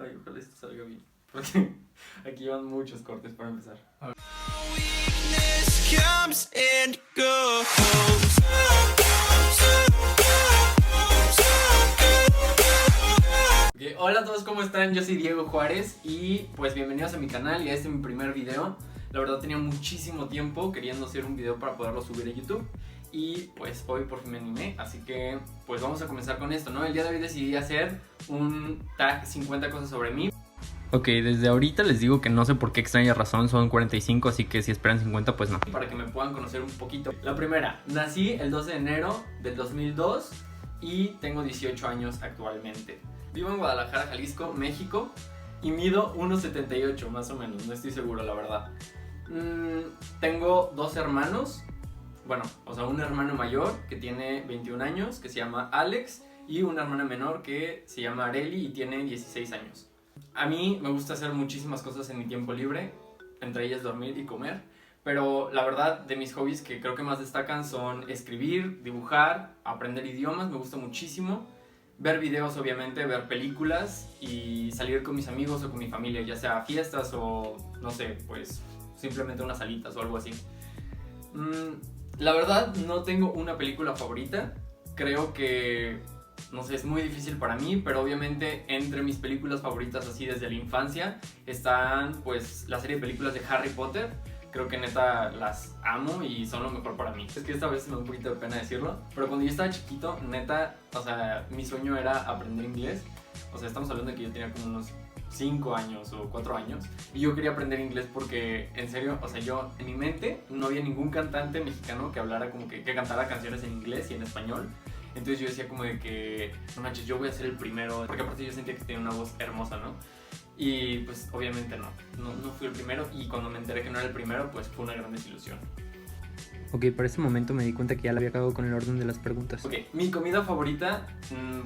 Ay, ojalá esto salga bien. Porque aquí van muchos cortes para empezar. Okay, hola a todos, ¿cómo están? Yo soy Diego Juárez y pues bienvenidos a mi canal y a este es mi primer video. La verdad tenía muchísimo tiempo queriendo hacer un video para poderlo subir a YouTube y pues hoy por fin me animé, así que pues vamos a comenzar con esto, ¿no? El día de hoy decidí hacer un tag 50 cosas sobre mí. Ok, desde ahorita les digo que no sé por qué extraña razón son 45, así que si esperan 50 pues no. Para que me puedan conocer un poquito. La primera, nací el 12 de enero del 2002 y tengo 18 años actualmente. Vivo en Guadalajara, Jalisco, México y mido 1,78 más o menos, no estoy seguro la verdad. Tengo dos hermanos, bueno, o sea un hermano mayor que tiene 21 años que se llama Alex y una hermana menor que se llama Areli y tiene 16 años. A mí me gusta hacer muchísimas cosas en mi tiempo libre, entre ellas dormir y comer, pero la verdad de mis hobbies que creo que más destacan son escribir, dibujar, aprender idiomas, me gusta muchísimo, ver videos obviamente, ver películas y salir con mis amigos o con mi familia, ya sea a fiestas o no sé, pues simplemente unas salitas o algo así. La verdad no tengo una película favorita, creo que no sé, es muy difícil para mí, pero obviamente entre mis películas favoritas así desde la infancia están pues la serie de películas de Harry Potter. Creo que neta las amo y son lo mejor para mí. Es que esta vez me da un poquito de pena decirlo, pero cuando yo estaba chiquito, neta, o sea, mi sueño era aprender inglés. O sea, estamos hablando de que yo tenía como unos 5 años o 4 años y yo quería aprender inglés porque, en serio, o sea, yo en mi mente no había ningún cantante mexicano que hablara como que cantara canciones en inglés y en español. Entonces yo decía como de que, no manches, yo voy a ser el primero, porque aparte yo sentía que tenía una voz hermosa, ¿no? Y pues obviamente no fui el primero y cuando me enteré que no era el primero, pues fue una gran desilusión. Ok, para ese momento me di cuenta que ya la había cagado con el orden de las preguntas. Ok, mi comida favorita,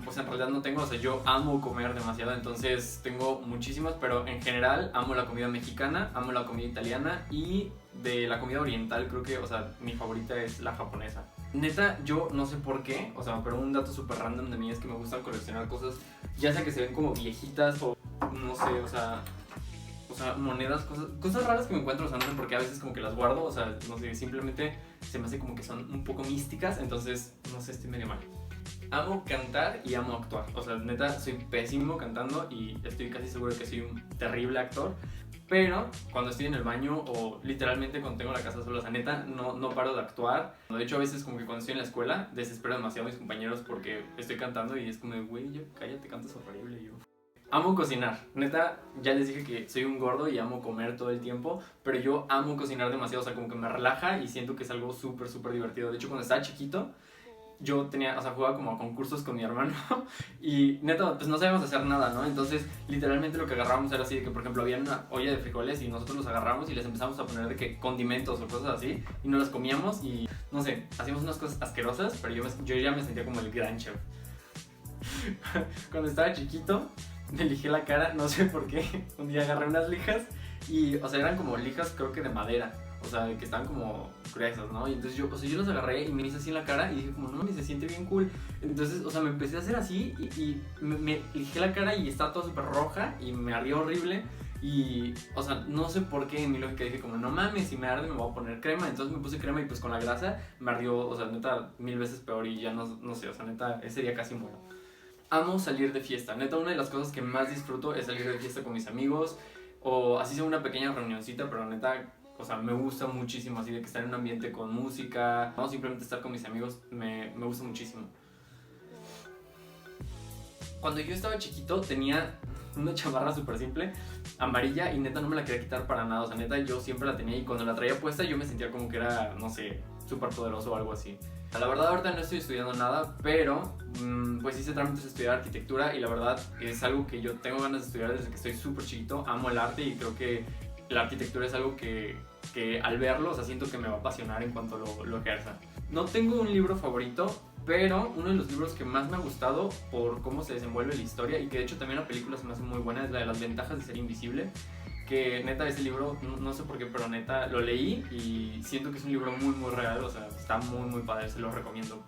pues en realidad no tengo, o sea, yo amo comer demasiado, entonces tengo muchísimas, pero en general amo la comida mexicana, amo la comida italiana y de la comida oriental creo que, o sea, mi favorita es la japonesa. Neta, yo no sé por qué, o sea, pero un dato súper random de mí es que me gusta coleccionar cosas, ya sea que se ven como viejitas o no sé, o sea, monedas, cosas raras que me encuentro, o sea, no sé por qué a veces como que las guardo, o sea, no sé, simplemente se me hace como que son un poco místicas, entonces, no sé, estoy medio mal. Amo cantar y amo actuar, o sea, neta, soy pésimo cantando y estoy casi seguro que soy un terrible actor, pero cuando estoy en el baño o literalmente cuando tengo la casa sola, o sea, neta, no paro de actuar. De hecho, a veces como que cuando estoy en la escuela, desespero demasiado a mis compañeros porque estoy cantando y es como de, güey, ya cállate, cantas horrible, y yo... Amo cocinar, neta, ya les dije que soy un gordo y amo comer todo el tiempo, pero yo amo cocinar demasiado, o sea, como que me relaja y siento que es algo súper divertido. De hecho, cuando estaba chiquito, yo tenía, o sea, jugaba como a concursos con mi hermano y neta, pues no sabíamos hacer nada, ¿no? Entonces, literalmente lo que agarrábamos era así, de que por ejemplo había una olla de frijoles y nosotros los agarramos y les empezamos a poner de que condimentos o cosas así y nos las comíamos y, no sé, hacíamos unas cosas asquerosas, pero yo ya me sentía como el gran chef. Cuando estaba chiquito, me lijé la cara, no sé por qué. Un día agarré unas lijas y, o sea, eran como lijas creo que de madera, o sea, que estaban como gruesas, ¿no? Y entonces yo, o sea, yo las agarré y me hice así en la cara y dije como, no, se siente bien cool. Entonces, o sea, me empecé a hacer así y me lijé la cara y estaba toda súper roja y me ardía horrible. Y, o sea, no sé por qué en mi lógica dije como, no mames, si me arde me voy a poner crema. Entonces me puse crema y pues con la grasa me ardió, o sea, neta, 1000 veces peor y ya no sé, o sea, neta, ese día casi muero. Amo salir de fiesta, neta, una de las cosas que más disfruto es salir de fiesta con mis amigos o así sea una pequeña reunioncita, pero neta, o sea, me gusta muchísimo así de que estar en un ambiente con música, no simplemente estar con mis amigos, me gusta muchísimo. Cuando yo estaba chiquito tenía una chamarra súper simple, amarilla, y neta no me la quería quitar para nada, o sea, neta yo siempre la tenía y cuando la traía puesta yo me sentía como que era, no sé, súper poderoso o algo así. La verdad ahorita no estoy estudiando nada, pero pues hice trámites de estudiar arquitectura y la verdad es algo que yo tengo ganas de estudiar desde que estoy súper chiquito, amo el arte y creo que la arquitectura es algo que al verlo, o sea, siento que me va a apasionar en cuanto lo ejerza. No tengo un libro favorito, pero uno de los libros que más me ha gustado por cómo se desenvuelve la historia y que de hecho también la película se me hace muy buena es la de Las ventajas de ser invisible. Que neta ese libro, no sé por qué, pero neta lo leí y siento que es un libro muy real, o sea, está muy padre, se lo recomiendo.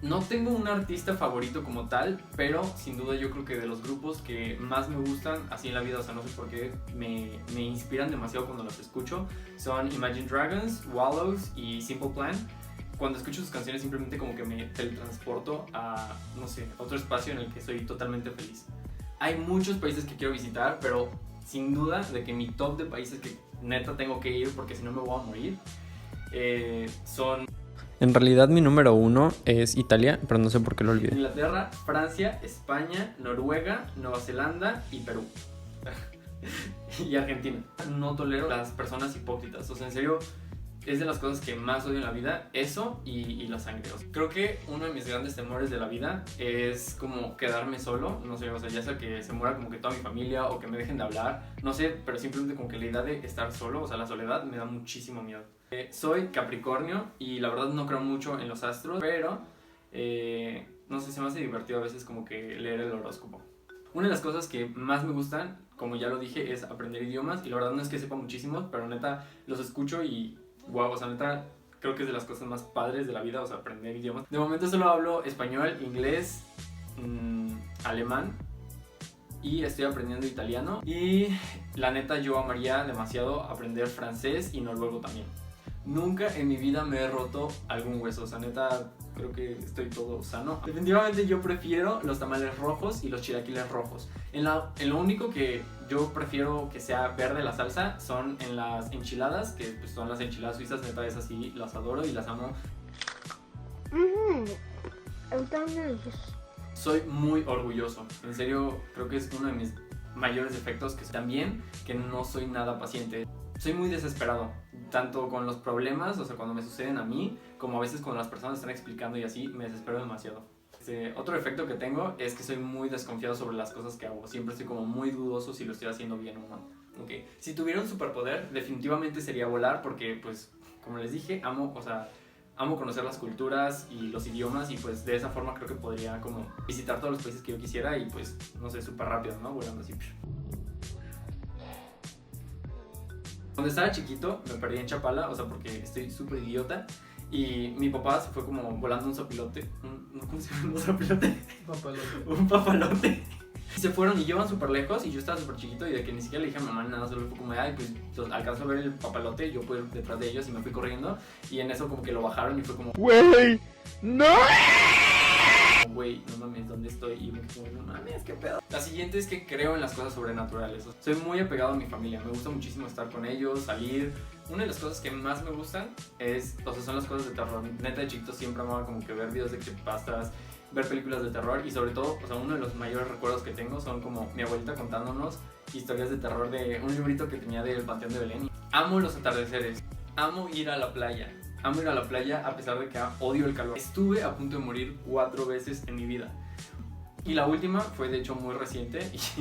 No tengo un artista favorito como tal, pero sin duda yo creo que de los grupos que más me gustan así en la vida, o sea, no sé por qué, me inspiran demasiado cuando los escucho, son Imagine Dragons, Wallows y Simple Plan. Cuando escucho sus canciones simplemente como que me teletransporto a, no sé, otro espacio en el que soy totalmente feliz. Hay muchos países que quiero visitar, pero sin duda de que mi top de países que neta tengo que ir porque si no me voy a morir, son... En realidad mi número 1 es Italia, pero no sé por qué lo olvidé. Inglaterra, Francia, España, Noruega, Nueva Zelanda y Perú. Y Argentina. No tolero las personas hipócritas. O sea, en serio, es de las cosas que más odio en la vida. Eso y la sangre. O sea, creo que uno de mis grandes temores de la vida es como quedarme solo. No sé, o sea, ya sea que se muera como que toda mi familia o que me dejen de hablar. No sé, pero simplemente como que la idea de estar solo, o sea, la soledad me da muchísimo miedo. Soy Capricornio y la verdad no creo mucho en los astros, pero no sé, se me hace divertido a veces como que leer el horóscopo. Una de las cosas que más me gustan, como ya lo dije, es aprender idiomas y la verdad no es que sepa muchísimos, pero neta los escucho y wow, o sea, neta creo que es de las cosas más padres de la vida, o sea, aprender idiomas. De momento solo hablo español, inglés, alemán y estoy aprendiendo italiano y la neta yo amaría demasiado aprender francés y noruego también. Nunca en mi vida me he roto algún hueso, o sea, neta, creo que estoy todo sano. Definitivamente yo prefiero los tamales rojos y los chilaquiles rojos. En lo único que yo prefiero que sea verde la salsa son en las enchiladas, que pues, son las enchiladas suizas, neta, esas sí, las adoro y las amo. Soy muy orgulloso, en serio, creo que es uno de mis mayores defectos, que también que no soy nada paciente. Soy muy desesperado, tanto con los problemas, o sea, cuando me suceden a mí, como a veces cuando las personas están explicando y así, me desespero demasiado. Otro defecto que tengo es que soy muy desconfiado sobre las cosas que hago. Siempre estoy como muy dudoso si lo estoy haciendo bien o no. Okay. Si tuviera un superpoder, definitivamente sería volar porque, pues, como les dije, amo conocer las culturas y los idiomas y pues de esa forma creo que podría como visitar todos los países que yo quisiera y pues, no sé, súper rápido, ¿no? Volando así. Cuando estaba chiquito me perdí en Chapala, o sea, porque estoy súper idiota. Y mi papá se fue como volando un sopilote. ¿Cómo se llama un sopilote? Un papalote. Y se fueron y llevan súper lejos y yo estaba súper chiquito y de que ni siquiera le dije a mi mamá nada, solo fue como de, ay, pues alcanzo a ver el papalote, yo pude ir detrás de ellos y me fui corriendo. Y en eso como que lo bajaron y fue como, ¡güey! ¡No! Güey, no mames, ¿dónde estoy? Y me quedé como, no mames, qué pedo. La siguiente es que creo en las cosas sobrenaturales. Soy muy apegado a mi familia, me gusta muchísimo estar con ellos, salir. Una de las cosas que más me gustan son las cosas de terror. Neta, de chiquito siempre amaba como que ver videos de creepypastas, ver películas de terror y sobre todo, o sea, uno de los mayores recuerdos que tengo son como mi abuelita contándonos historias de terror de un librito que tenía del Panteón de Belén. Amo los atardeceres, amo ir a la playa. Amo ir a la playa a pesar de que odio el calor. Estuve a punto de morir 4 veces en mi vida. Y la última fue de hecho muy reciente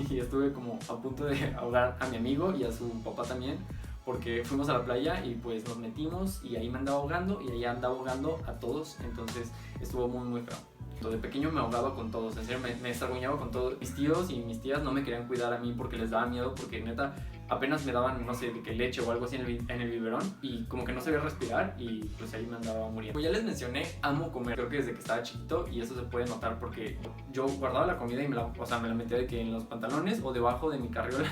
y estuve como a punto de ahogar a mi amigo y a su papá también. Porque fuimos a la playa y pues nos metimos y ahí me andaba ahogando y ahí andaba ahogando a todos. Entonces estuvo muy muy feo. De pequeño me ahogaba con todos, en serio me estragüeñaba con todos. Mis tíos y mis tías no me querían cuidar a mí porque les daba miedo, porque neta apenas me daban, no sé, de que leche o algo así en el biberón y como que no sabía respirar y pues ahí me andaba muriendo. Como ya les mencioné, amo comer, creo que desde que estaba chiquito y eso se puede notar porque yo guardaba la comida y me la metía de que en los pantalones o debajo de mi carriola.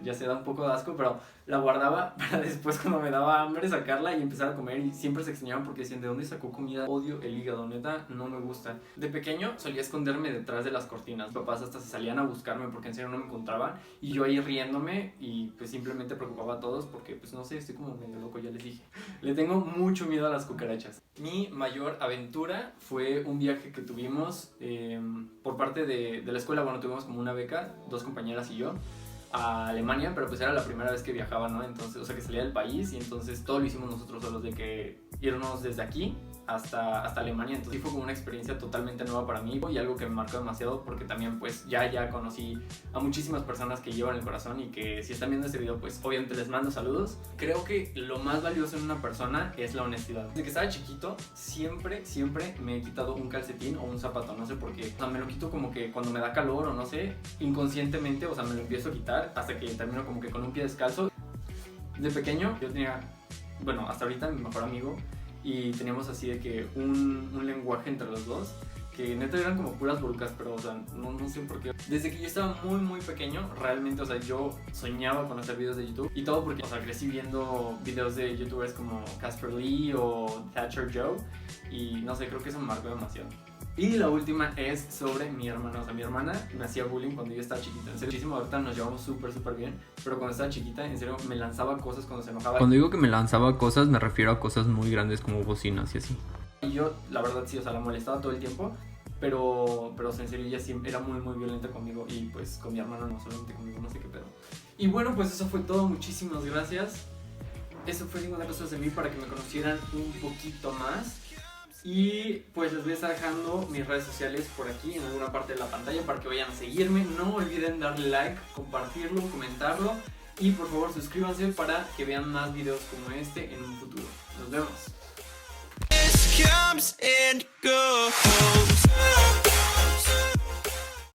Ya se da un poco de asco, pero la guardaba para después cuando me daba hambre sacarla y empezar a comer y siempre se extrañaban porque decían, ¿de dónde sacó comida? Odio el hígado, neta, no me gusta. De pequeño solía esconderme detrás de las cortinas. Mis papás hasta se salían a buscarme porque en serio no me encontraban y yo ahí riéndome y pues simplemente preocupaba a todos porque pues no sé, estoy como medio loco, ya les dije. Le tengo mucho miedo a las cucarachas. Mi mayor aventura fue un viaje que tuvimos por parte de la escuela. Bueno, tuvimos como una beca, 2 compañeras y yo, a Alemania, pero pues era la primera vez que viajaba, ¿no? Entonces, o sea, que salía del país y entonces todo lo hicimos nosotros solos, de que irnos desde aquí hasta Alemania. Entonces sí fue como una experiencia totalmente nueva para mí y algo que me marcó demasiado porque también pues ya conocí a muchísimas personas que llevan el corazón y que si están viendo este video pues obviamente les mando saludos. Creo que lo más valioso en una persona es la honestidad. Desde que estaba chiquito siempre me he quitado un calcetín o un zapato, no sé por qué. O sea, me lo quito como que cuando me da calor o no sé, inconscientemente, o sea, me lo empiezo a quitar hasta que termino como que con un pie descalzo. De pequeño yo tenía, bueno, hasta ahorita mi mejor amigo y teníamos así de que un lenguaje entre los dos, que neta eran como puras burcas, pero o sea, no sé por qué. Desde que yo estaba muy pequeño, realmente, o sea, yo soñaba con hacer videos de YouTube y todo porque, o sea, crecí viendo videos de youtubers como Casper Lee o Thatcher Joe y no sé, creo que eso me marcó demasiado. Y la última es sobre mi hermana. O sea, mi hermana me hacía bullying cuando yo estaba chiquita. En serio, muchísimo, ahorita nos llevamos súper bien. Pero cuando estaba chiquita, en serio, me lanzaba cosas cuando se enojaba. Cuando digo que me lanzaba cosas, me refiero a cosas muy grandes como bocinas y así. Y yo, la verdad, sí, o sea, la molestaba todo el tiempo. Pero o sea, en serio, ella siempre era muy violenta conmigo. Y pues con mi hermana, no solamente conmigo, no sé qué pedo. Y bueno, pues eso fue todo. Muchísimas gracias. Eso fue 50 cosas de mí para que me conocieran un poquito más. Y pues les voy a estar dejando mis redes sociales por aquí en alguna parte de la pantalla para que vayan a seguirme. No olviden darle like, compartirlo, comentarlo y por favor suscríbanse para que vean más videos como este en un futuro. Nos vemos.